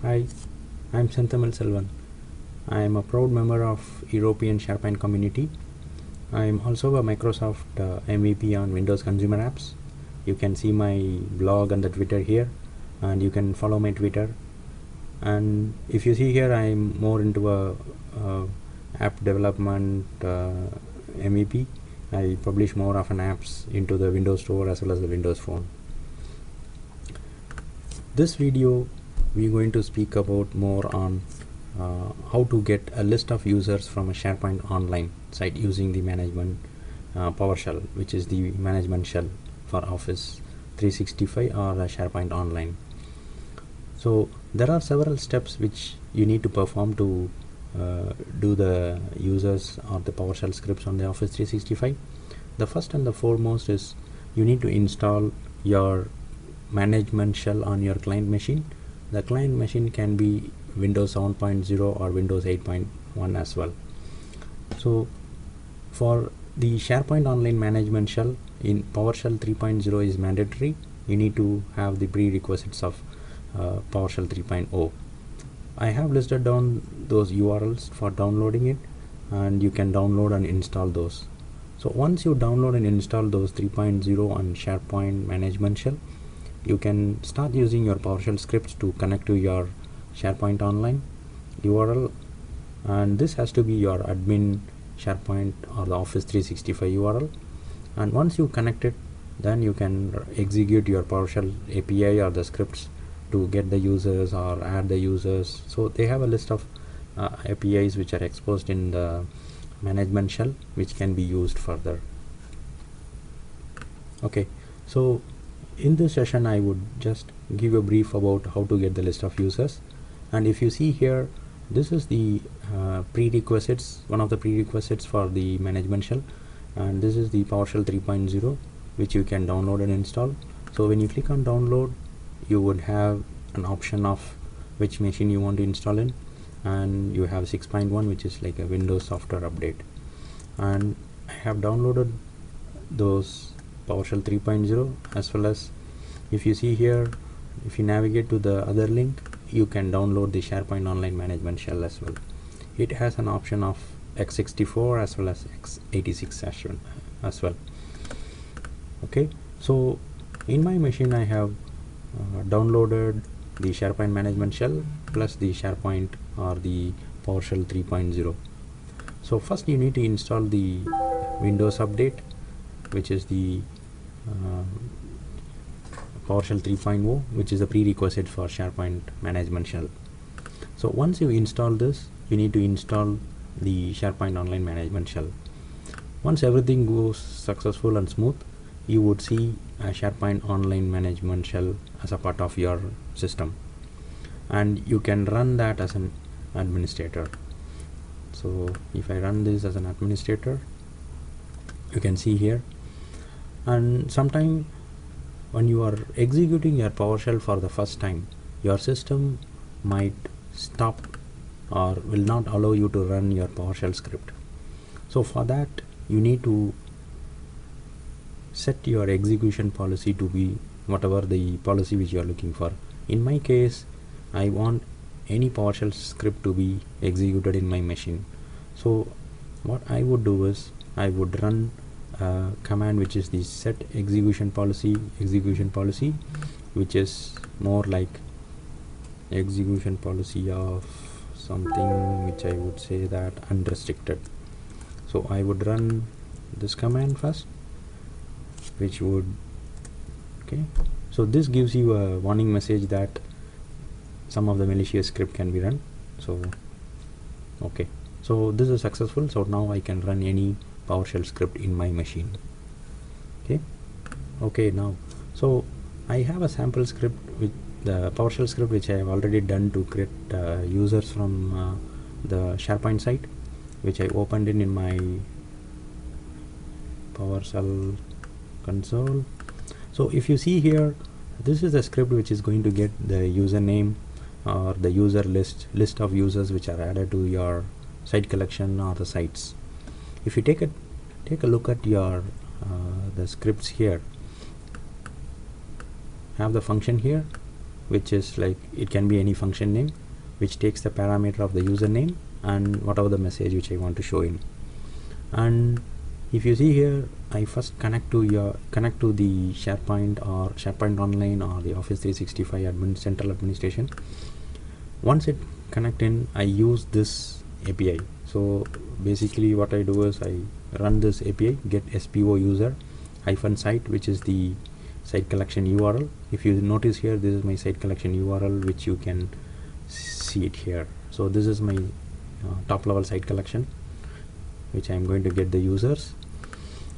Hi, I'm Senthamil Selvan. I am a proud member of European SharePoint community. I am also a Microsoft MVP on Windows consumer apps. You can see my blog and the Twitter here, and you can follow my Twitter. And if you see here, I am more into a app development MVP. I publish more often apps into the Windows Store as well as the Windows Phone. This video we're going to speak about more on how to get a list of users from a SharePoint Online site using the management PowerShell, which is the management shell for Office 365 or SharePoint Online. So there are several steps which you need to perform to do the users or the PowerShell scripts on the Office 365. The first and the foremost is you need to install your management shell on your client machine. The client machine can be Windows 7.0 or Windows 8.1 as well. So for the SharePoint Online Management Shell in PowerShell 3.0 is mandatory. You need to have the prerequisites of PowerShell 3.0. I have listed down those URLs for downloading it, and you can download and install those. So once you download and install those 3.0 on SharePoint Management Shell, you can start using your PowerShell scripts to connect to your SharePoint Online URL, and this has to be your admin SharePoint or the Office 365 URL. And once you connect it, then you can execute your PowerShell API or the scripts to get the users or add the users. So they have a list of APIs which are exposed in the management shell, which can be used further. Okay, so in this session I would just give a brief about how to get the list of users. And if you see here, this is the prerequisites, one of the prerequisites for the management shell, and this is the PowerShell 3.0 which you can download and install. So when you click on download, you would have an option of which machine you want to install in, and you have 6.1, which is like a Windows software update. And I have downloaded those PowerShell 3.0 as well as, if you see here, if you navigate to the other link, you can download the SharePoint Online Management Shell as well. It has an option of x64 as well as x86 as well. Okay, so in my machine I have downloaded the SharePoint Management Shell plus the SharePoint or the PowerShell 3.0. So first you need to install the Windows update, which is the PowerShell 3.0, which is a prerequisite for SharePoint Management Shell. So once you install this, you need to install the SharePoint Online Management Shell. Once everything goes successful and smooth, you would see a SharePoint Online Management Shell as a part of your system, and you can run that as an administrator. So if I run this as an administrator, you can see here. And sometime when you are executing your PowerShell for the first time, your system might stop or will not allow you to run your PowerShell script. So for that, you need to set your execution policy to be whatever the policy which you are looking for. In my case, I want any PowerShell script to be executed in my machine. So what I would do is I would run a command which is the set execution policy, which is more like execution policy of something which I would say that unrestricted. So I would run this command first, which would, okay, so this gives you a warning message that some of the malicious script can be run. So okay, so this is successful. So now I can run any PowerShell script in my machine. Okay, now so I have a sample script with the PowerShell script which I have already done to create users from the SharePoint site, which I opened in my PowerShell console. So if you see here, this is the script which is going to get the username or the user list of users which are added to your site collection or the sites. If you take a look at your the scripts here, have the function here, which is like it can be any function name which takes the parameter of the username and whatever the message which I want to show in. And if you see here, I first connect to the SharePoint or SharePoint Online or the Office 365 central administration. Once it connect in, I use this API. So basically what I do is I run this API get SPO user -site, which is the site collection URL. If you notice here, this is my site collection URL, which you can see it here. So this is my top level site collection, which I'm going to get the users,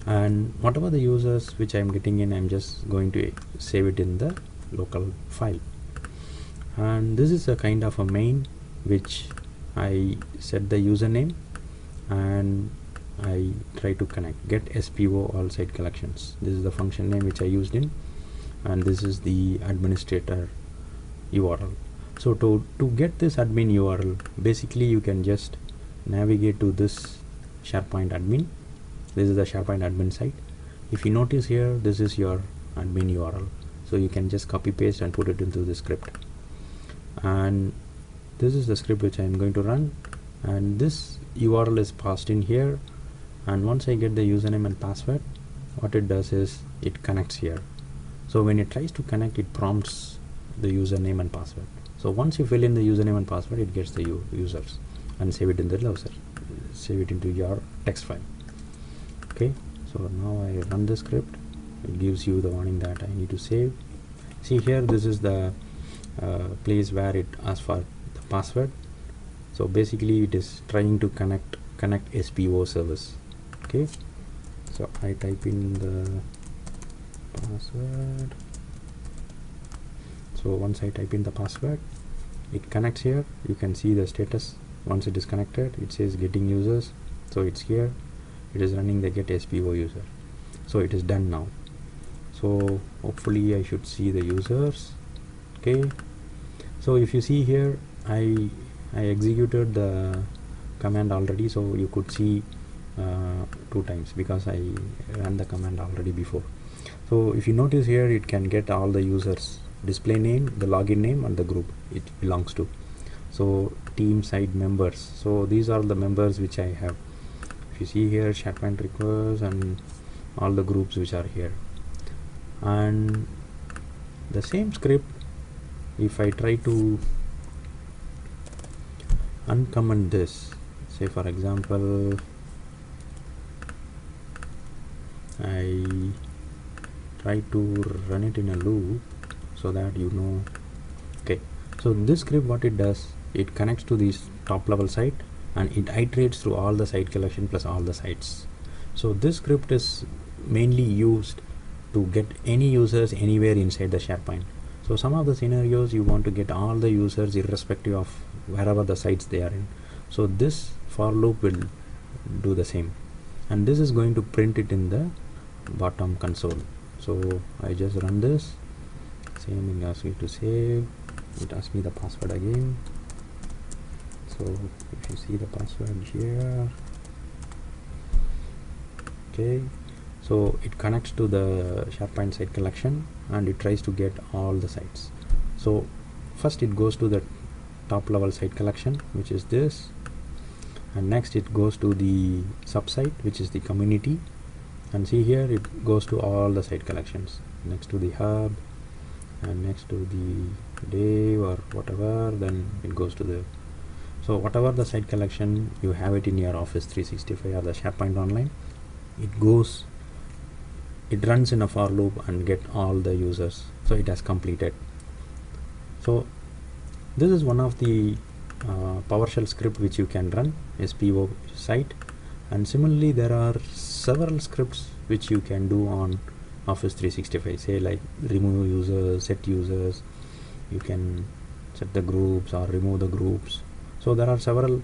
and whatever the users which I'm getting in, I'm just going to save it in the local file. And this is a kind of a main which I set the username and I try to connect get SPO all site collections. This is the function name which I used in, and this is the administrator URL. So to get this admin URL, basically you can just navigate to this SharePoint admin. This is the SharePoint admin site. If you notice here, this is your admin URL. So you can just copy paste and put it into the script. And this is the script which I am going to run. And this URL is passed in here. And once I get the username and password, what it does is it connects here. So when it tries to connect, it prompts the username and password. So once you fill in the username and password, it gets the users and save it in the browser. Save it into your text file. Okay, so now I run the script. It gives you the warning that I need to save. See here, this is the place where it asks for the password. So basically it is trying to connect SPO service. Okay, so I type in the password. So once I type in the password, it connects here. You can see the status. Once it is connected, it says getting users. So it's here. It is running the get SPO user. So it is done now. So hopefully I should see the users. Okay, so if you see here, I executed the command already, so you could see 2 times because I ran the command already before. So if you notice here, it can get all the users, display name, the login name, and the group it belongs to. So team site members, so these are the members which I have. If you see here, SharePoint requests and all the groups which are here. And the same script, if I try to uncomment this, say for example, I try to run it in a loop so that you know. Okay, so this script, what it does, it connects to this top level site and it iterates through all the site collection plus all the sites. So this script is mainly used to get any users anywhere inside the SharePoint. So some of the scenarios you want to get all the users irrespective of wherever the sites they are in. So this for loop will do the same, and this is going to print it in the bottom console. So I just run this. Same thing, asks me to save. It asks me the password again. So if you see the password here, okay, so it connects to the SharePoint site collection and it tries to get all the sites. So first it goes to the top level site collection, which is this, and next it goes to the subsite, which is the community, and see here it goes to all the site collections next to the hub and next to the dev or whatever. Then it goes to the, so whatever the site collection you have it in your Office 365 or the SharePoint Online, it runs in a for loop and get all the users. So it has completed. So this is one of the PowerShell script which you can run, SPO site, and similarly there are several scripts which you can do on Office 365, say like remove users, set users, you can set the groups or remove the groups. So there are several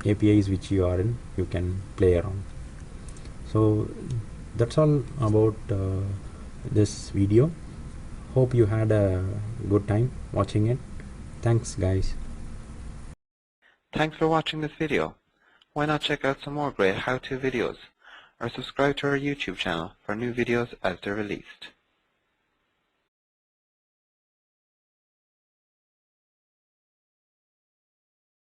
APIs which you can play around. So that's all about this video. Hope you had a good time watching it. Thanks guys. Thanks for watching this video. Why not check out some more great how-to videos, or subscribe to our YouTube channel for new videos as they're released.